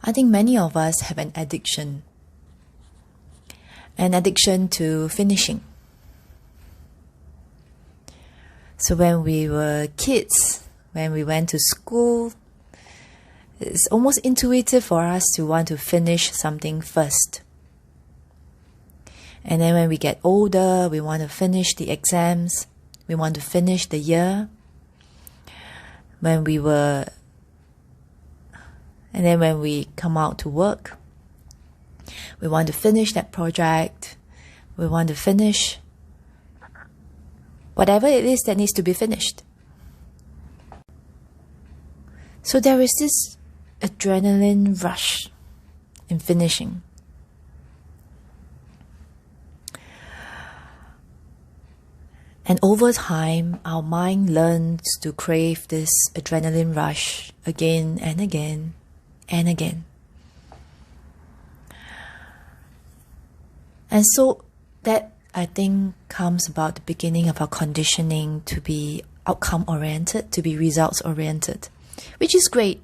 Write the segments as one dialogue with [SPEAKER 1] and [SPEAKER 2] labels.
[SPEAKER 1] I think many of us have an addiction to finishing. So when we were kids, when we went to school, it's almost intuitive for us to want to finish something first. And then when we get older, we want to finish the exams, we want to finish the year. And then when we come out to work, we want to finish that project, we want to finish whatever it is that needs to be finished. So there is this adrenaline rush in finishing. And over time, our mind learns to crave this adrenaline rush again and again and again. And so that, I think, comes about the beginning of our conditioning to be outcome-oriented, to be results-oriented, which is great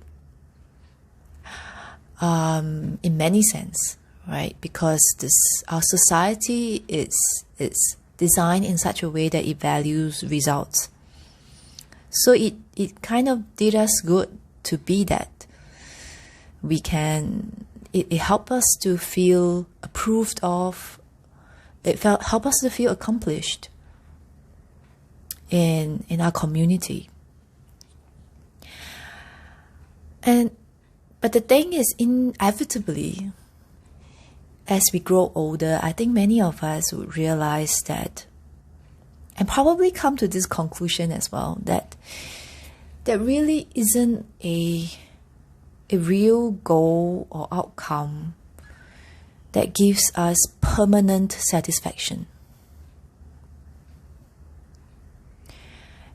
[SPEAKER 1] in many sense, right? Because our society is designed in such a way that it values results. So it kind of did us good to be that. It helped us to feel approved of. It helped us to feel accomplished in our community. But the thing is, inevitably, as we grow older, I think many of us would realize that, and probably come to this conclusion as well, that there really isn't a real goal or outcome that gives us permanent satisfaction.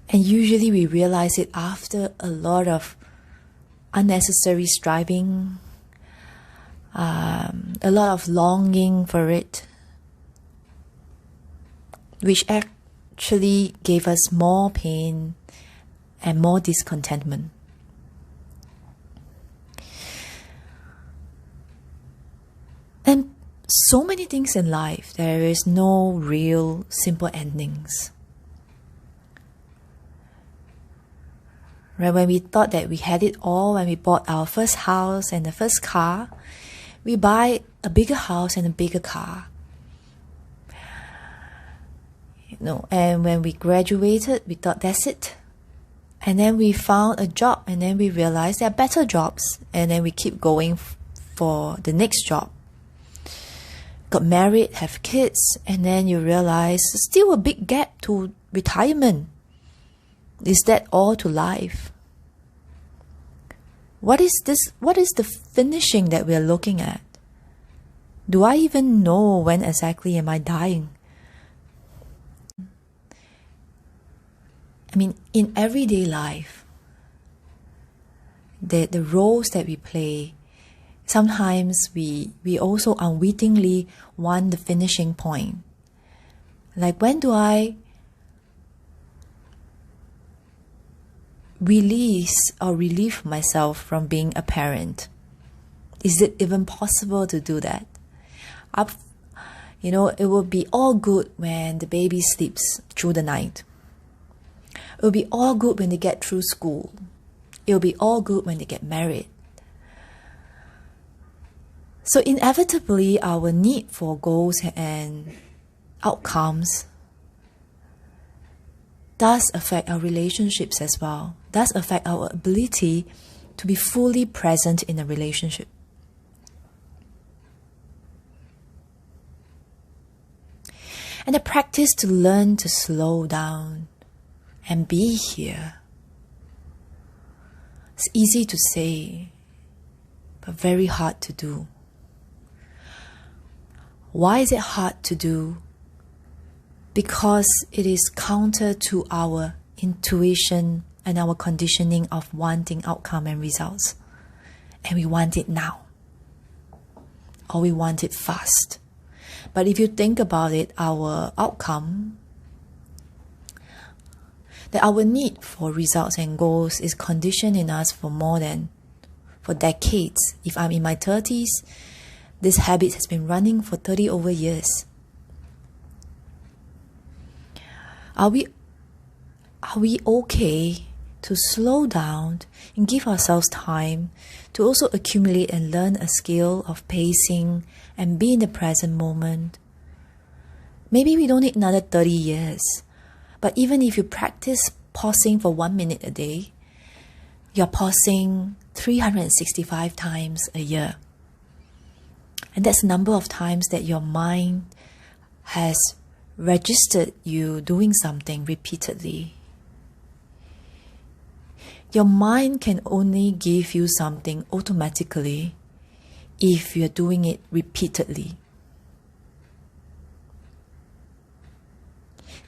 [SPEAKER 1] And usually we realize it after a lot of unnecessary striving, a lot of longing for it, which actually gave us more pain and more discontentment. And so many things in life, there is no real simple endings. Right, when we thought that we had it all, when we bought our first house and the first car, we buy a bigger house and a bigger car. And when we graduated, we thought that's it. And then we found a job, and then we realized there are better jobs, and then we keep going for the next job. Got married, have kids, and then you realize there's still a big gap to retirement. Is that all to life? What is this? What is the finishing that we are looking at? Do I even know when exactly am I dying? I mean, in everyday life, the roles that we play, sometimes we also unwittingly want the finishing point. Like, when do I release or relieve myself from being a parent? Is it even possible to do that? It will be all good when the baby sleeps through the night. It will be all good when they get through school. It will be all good when they get married. So inevitably, our need for goals and outcomes does affect our relationships as well, does affect our ability to be fully present in a relationship. And the practice to learn to slow down and be here. It's easy to say, but very hard to do. Why is it hard to do? Because it is counter to our intuition and our conditioning of wanting outcome and results. And we want it now. Or we want it fast. But if you think about it, our outcome, that our need for results and goals is conditioned in us for more than for decades. If I'm in my 30s, this habit has been running for 30 over years. Are we okay to slow down and give ourselves time to also accumulate and learn a skill of pacing and be in the present moment? Maybe we don't need another 30 years, but even if you practice pausing for 1 minute a day, you're pausing 365 times a year. And that's the number of times that your mind has registered you doing something repeatedly. Your mind can only give you something automatically if you're doing it repeatedly.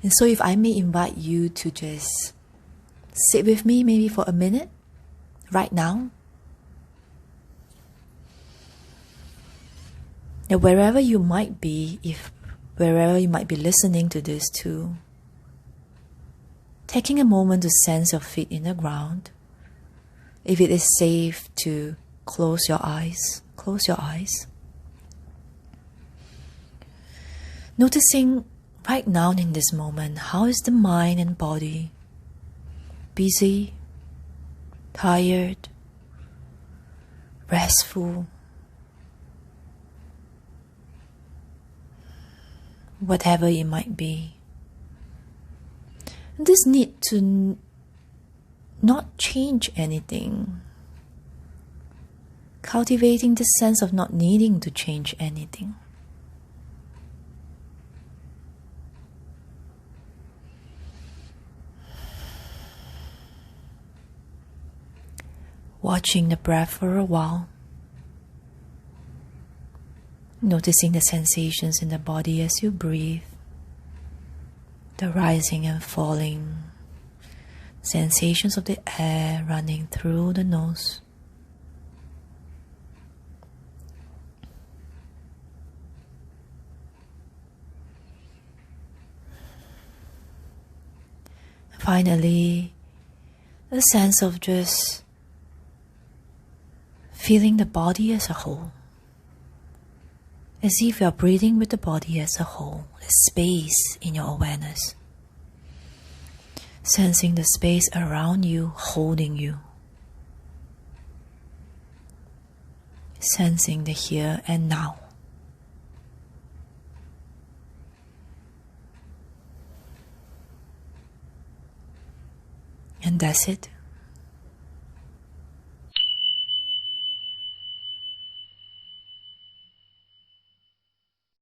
[SPEAKER 1] And so if I may invite you to just sit with me maybe for a minute, right now. Now, wherever you might be, wherever you might be listening to this too, taking a moment to sense your feet in the ground. If it is safe to close your eyes, close your eyes. Noticing right now in this moment, how is the mind and body? Busy, tired, restful, whatever it might be. This need to not change anything. Cultivating the sense of not needing to change anything. Watching the breath for a while. Noticing the sensations in the body as you breathe. The rising and falling sensations of the air running through the nose. Finally, a sense of just feeling the body as a whole. As if you are breathing with the body as a whole, the space in your awareness. Sensing the space around you, holding you. Sensing the here and now. And that's it.